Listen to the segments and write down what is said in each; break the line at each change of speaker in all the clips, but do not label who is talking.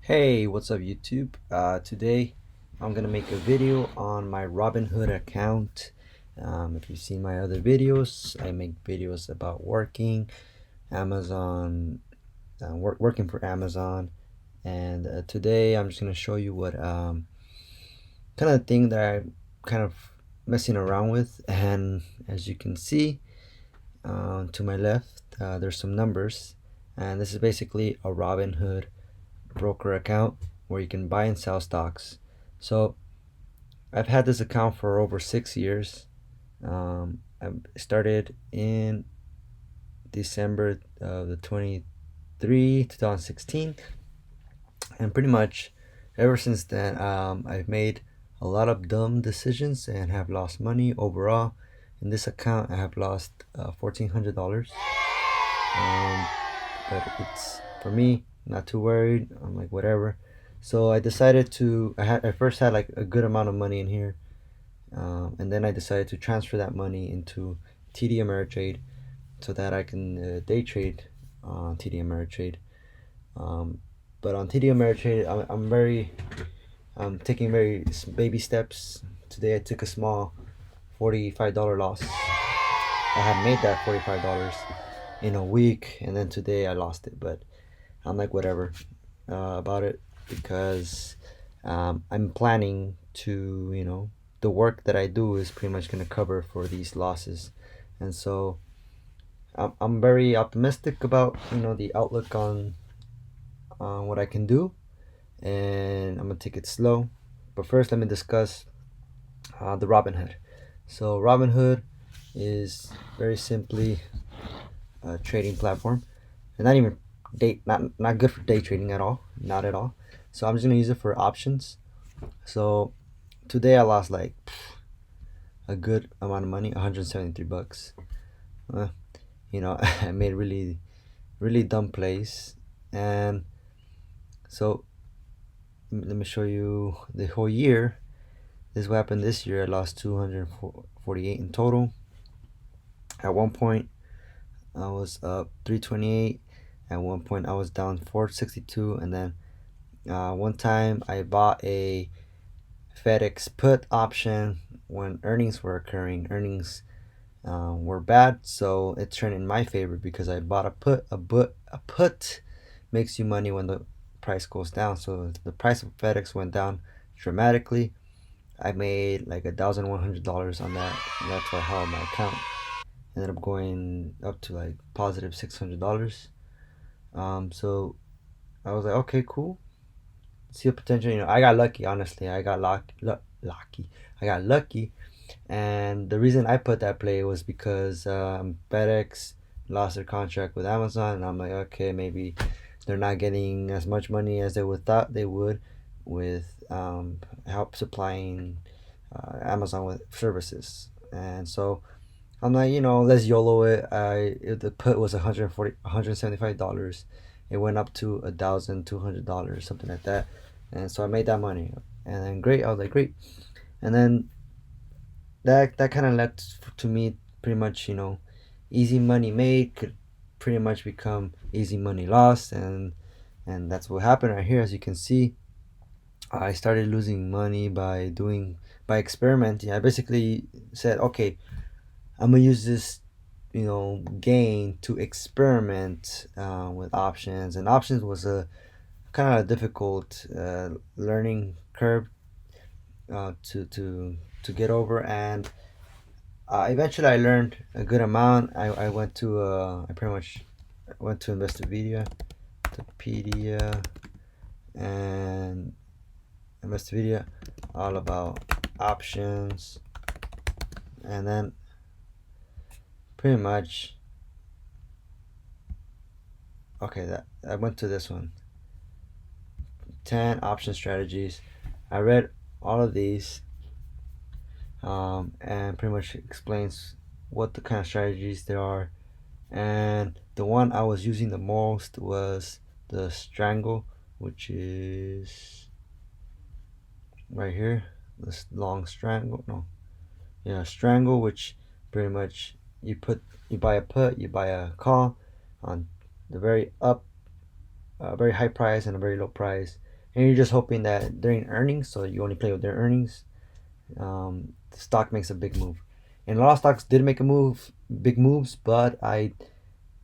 Hey, what's up YouTube? Today I'm gonna make a video on my Robinhood account. If you've seen my other videos, I make videos about working Amazon, working for Amazon, and today I'm just gonna show you what kind of thing that I'm kind of messing around with. And as you can see, to my left, there's some numbers, and this is basically a Robinhood broker account where you can buy and sell stocks. So I've had this account for over 6 years. I started in December of the 2016, and pretty much ever since then, I've made a lot of dumb decisions and have lost money overall. In this account, I have lost $1,400. Um, but it's for me not too worried. I'm like whatever. So I decided to I first had like a good amount of money in here, and then I decided to transfer that money into TD Ameritrade so that I can day trade on TD Ameritrade. um, but on TD Ameritrade, I'm taking very baby steps. Today I took a small $45 loss. I had made that $45 in a week, and then today I lost it. But I'm like whatever about it, because I'm planning to, the work that I do is pretty much going to cover for these losses. And so I'm very optimistic about, the outlook on what I can do, and I'm going to take it slow. But first, let me discuss the Robinhood. So Robinhood is very simply a trading platform, and not even not good for day trading at all, not at all. So I'm just gonna use it for options. So today I lost like a good amount of money, 173 bucks. uh, I made really dumb plays. And so let me show you the whole year. This is what happened this year. I lost 248 in total. At one point I was up 328. At one point I was down 462. And then one time I bought a FedEx put option when earnings were occurring. Earnings were bad, so it turned in my favor because I bought a put. A put makes you money when the price goes down. So the price of FedEx went down dramatically. I made like $1,100 on that, and that's why I held my account. Ended up going up to like positive $600. So I was like, okay, cool. See the potential. I got lucky. Honestly, I got lucky. I got lucky, and the reason I put that play was because FedEx lost their contract with Amazon, and I'm like, okay, maybe they're not getting as much money as they would thought they would with help supplying Amazon with services. And so I'm like, let's YOLO it. The put was $175. It went up to $1,200, something like that. And so I made that money. And then great, I was like, great. And then that kind of led to me pretty much, easy money made could pretty much become easy money lost. And that's what happened right here. As you can see, I started losing money by experimenting. I basically said, okay, I'm gonna use this, gain to experiment with options. And options was a kind of difficult learning curve to get over. And eventually I learned a good amount. I went to I pretty much went to Investopedia, and Investopedia, all about options. And then pretty much, okay, that I went to this one, 10 option strategies. I read all of these, and pretty much explains what the kind of strategies there are. And the one I was using the most was the strangle, which is right here. This long strangle, no, yeah, strangle, which pretty much you buy a put, you buy a call on the very high price and a very low price, and you're just hoping that during earnings, so you only play with their earnings, the stock makes a big move. And a lot of stocks did make a move, big moves, but I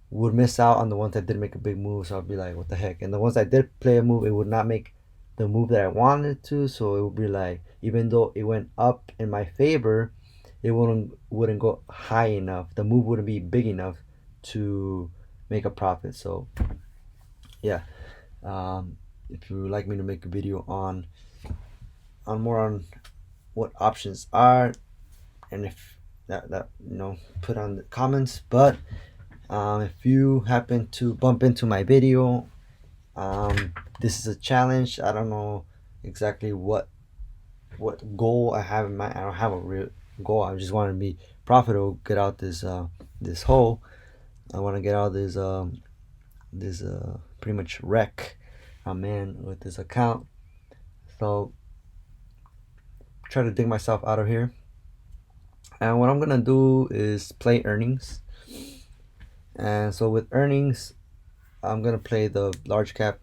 would miss out on the ones that did make a big move. So I'd be like, what the heck? And the ones that did play a move, it would not make the move that I wanted to. So it would be like, even though it went up in my favor, it wouldn't go high enough. The move wouldn't be big enough to make a profit. So yeah, if you would like me to make a video on more on what options are, and if that put on the comments. But if you happen to bump into my video, this is a challenge. I don't know exactly what goal I have in mind. I don't have a real goal. I just want to be profitable, get out this hole. I want to get out this pretty much wreck I'm in with this account. So try to dig myself out of here. And what I'm gonna do is play earnings. And so with earnings, I'm gonna play the large cap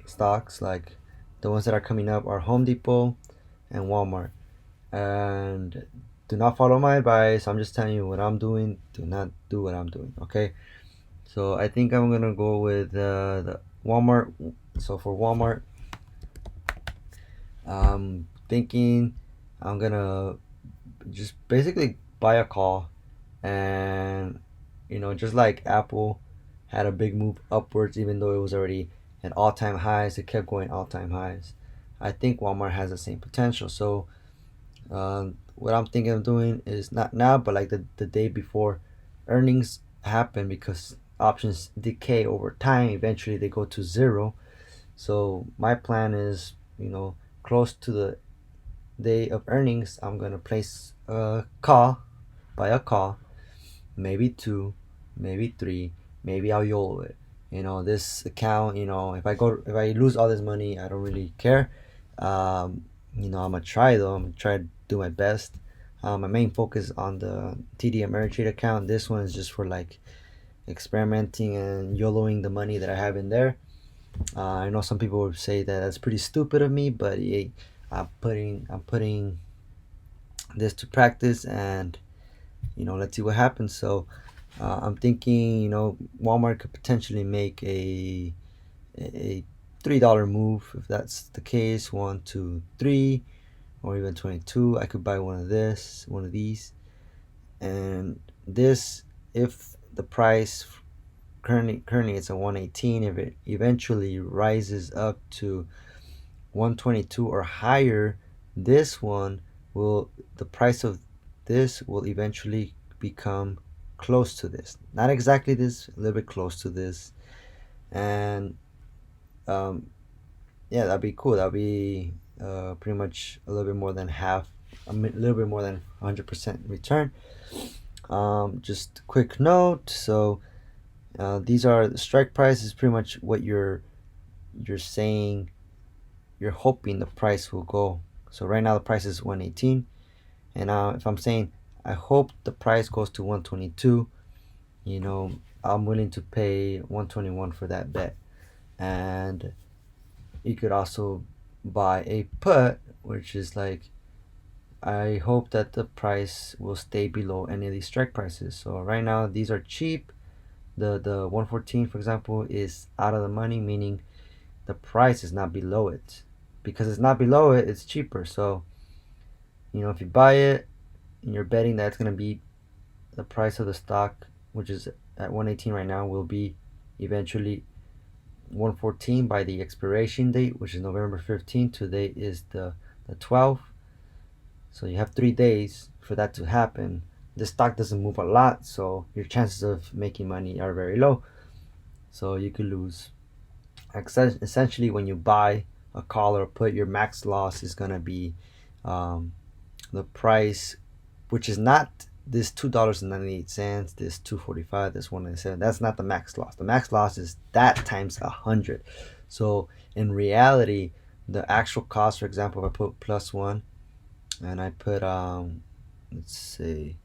stocks. Like the ones that are coming up are Home Depot and Walmart. And do not follow my advice. I'm just telling you what I'm doing. Do not do what I'm doing. Okay. So I think I'm gonna go with the Walmart. So for Walmart, I'm thinking I'm gonna just basically buy a call, and just like Apple had a big move upwards, even though it was already at all-time highs, it kept going all-time highs. I think Walmart has the same potential. So what I'm thinking of doing is not now, but like the day before earnings happen, because options decay over time. Eventually, they go to zero. So my plan is, close to the day of earnings, I'm gonna place a call, buy a call, maybe two, maybe three, maybe I'll YOLO it. This account, if I lose all this money, I don't really care. I'm gonna try though. I'm gonna try to do my best. My main focus on the TD Ameritrade account. This one is just for like experimenting and YOLOing the money that I have in there. I know some people would say that that's pretty stupid of me, but yeah, I'm putting this to practice, and let's see what happens. So I'm thinking, Walmart could potentially make a $3 move. If that's the case, 1, 2, 3, or even 22, I could buy one of these, and this, if the price currently it's a 118, if it eventually rises up to 122 or higher, this one will the price of this will eventually become close to this, not exactly this, a little bit close to this. And um, yeah, that'd be cool. That'd be pretty much a little bit more than half, little bit more than 100% return. Just quick note. So these are the strike price is pretty much what you're saying you're hoping the price will go. So right now the price is 118, and if I'm saying I hope the price goes to 122, I'm willing to pay 121 for that bet. And you could also buy a put, which is like, I hope that the price will stay below any of these strike prices. So right now these are cheap. The 114, for example, is out of the money, meaning the price is not below it. Because it's not below it, it's cheaper. So if you buy it and you're betting that it's going to be the price of the stock, which is at 118 right now, will be eventually 114 by the expiration date, which is November 15th. Today is the 12th. So you have 3 days for that to happen. The stock doesn't move a lot, so your chances of making money are very low. So you could lose. Essentially, when you buy a call or put, your max loss is going to be the price, which is not this $2.98, this 245, this 197. That's not the max loss. The max loss is that times 100. So in reality, the actual cost, for example, if I put +1 and I put let's say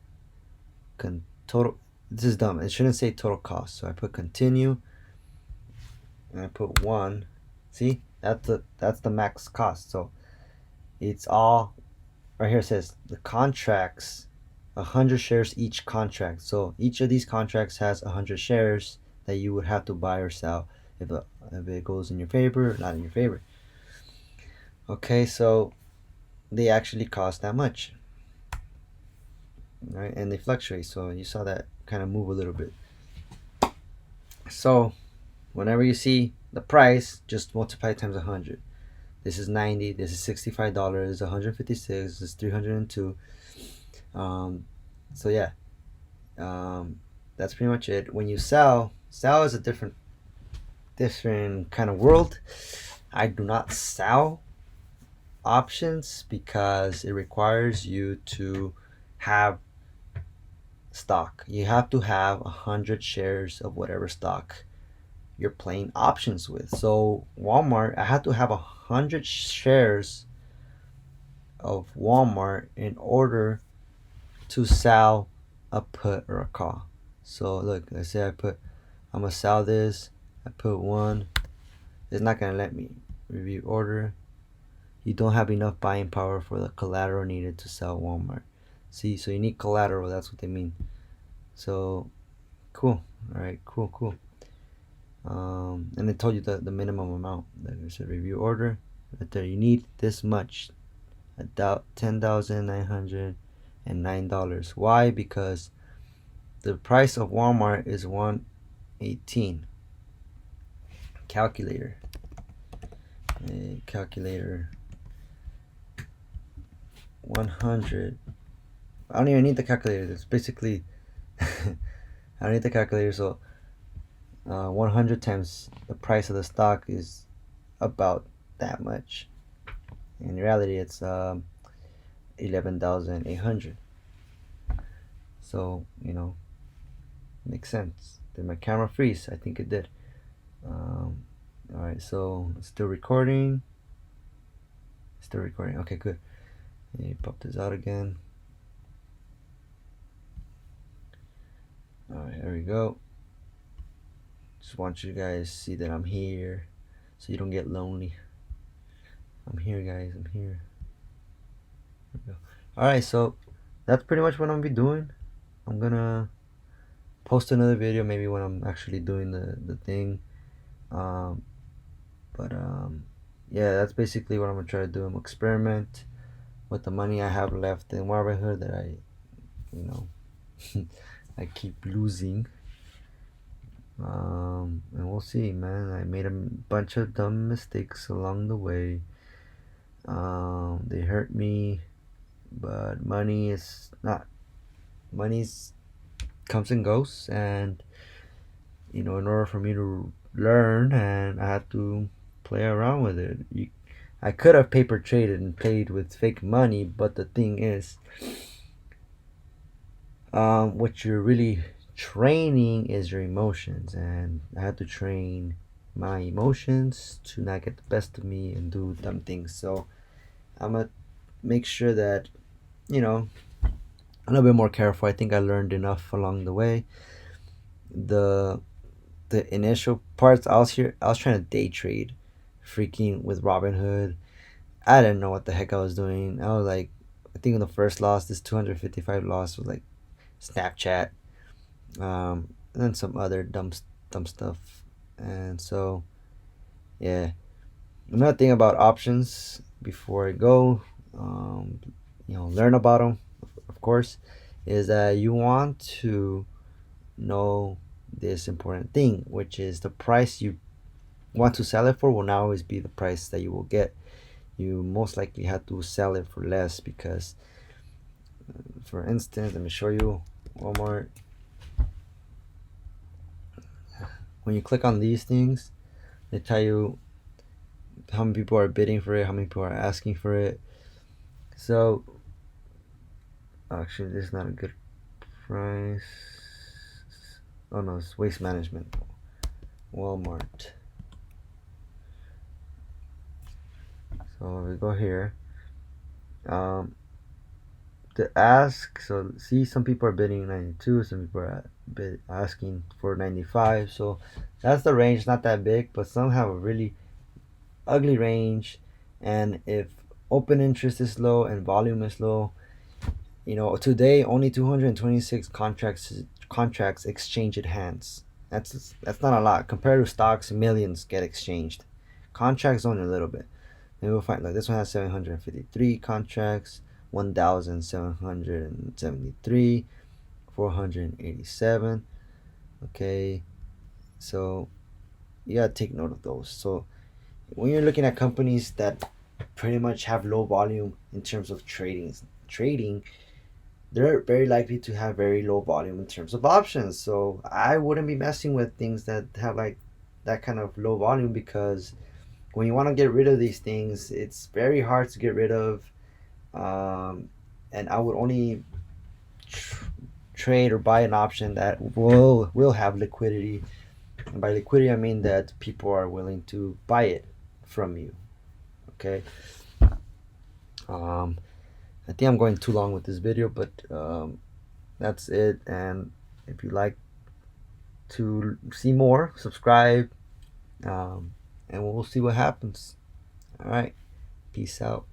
total, this is dumb, it shouldn't say total cost, so I put continue and I put 1. See, That's the max cost. So it's all right here. It says the contracts, 100 shares each contract. So each of these contracts has 100 shares that you would have to buy or sell if it goes in your favor or not in your favor. Okay, so they actually cost that much, right? And they fluctuate. So you saw that kind of move a little bit. So whenever you see the price, just multiply times 100. This is 90. This is $65. 156. This is 302. So yeah, that's pretty much it. When you sell is a different kind of world. I do not sell options because it requires you to have stock. You have to have 100 shares of whatever stock you're playing options with. So Walmart, I had to have 100 shares of Walmart in order to sell a put or a call. So look, let's say I'm gonna sell this. I put one. It's not gonna let me review order. You don't have enough buying power for the collateral needed to sell Walmart. See, so you need collateral. That's what they mean. So cool. All right, cool. And it told you the minimum amount. Like I said, review order. Right there, you need this much. $10,909. Why? Because the price of Walmart is 118. Calculator. Calculator. 100. I don't even need the calculator. It's basically I don't need the calculator. So 100 times the price of the stock is about that much. In reality, it's 11,800. So makes sense. Did my camera freeze? I think it did. All right, so it's still recording. Still recording. Okay, good. Let me pop this out again. All right, there we go. Just want you guys to see that I'm here, so you don't get lonely. I'm here, guys. I'm here. There we go. All right, so that's pretty much what I'm gonna be doing. I'm gonna post another video maybe when I'm actually doing the thing. Um, but yeah, that's basically what I'm gonna try to do. I'm gonna experiment with the money I have left in robinhood that you know I keep losing. And we'll see, man. I made a bunch of dumb mistakes along the way. They hurt me, but money's comes and goes, and in order for me to learn, and I had to play around with it. I could have paper traded and played with fake money, but the thing is, what you're really training is your emotions, and I had to train my emotions to not get the best of me and do dumb things. So I'm gonna make sure that a little bit more careful. I think I learned enough along the way. The initial parts, I was trying to day trade, freaking with Robinhood. I didn't know what the heck I was doing. I was like, I think in the first loss, this 255 loss was like Snapchat, and then some other dumb stuff. And so, yeah, another thing about options before I go, learn about them, of course, is that you want to know this important thing, which is the price you want to sell it for will not always be the price that you will get. You most likely have to sell it for less because, for instance, let me show you Walmart. When you click on these things, they tell you how many people are bidding for it, how many people are asking for it. So, actually, this is not a good price. Oh no, it's waste management. Walmart. So we go here. To ask, so see, some people are bidding 92, some people are asking for 95. So that's the range, not that big, but some have a really ugly range. And if open interest is low and volume is low, today only 226 contracts exchanged hands. That's not a lot compared to stocks. Millions get exchanged. Contracts only a little bit. Maybe we'll find like this one has 753 contracts, 1,773, 487. Okay, so you gotta take note of those. So when you're looking at companies that pretty much have low volume in terms of trading, they're very likely to have very low volume in terms of options. So I wouldn't be messing with things that have like that kind of low volume, because when you want to get rid of these things, it's very hard to get rid of. And I would only tr- trade or buy an option that will have liquidity. And by liquidity, I mean that people are willing to buy it from you. Okay. Um, I think I'm going too long with this video, but that's it. And if you like to see more, subscribe, and we'll see what happens. All right. Peace out.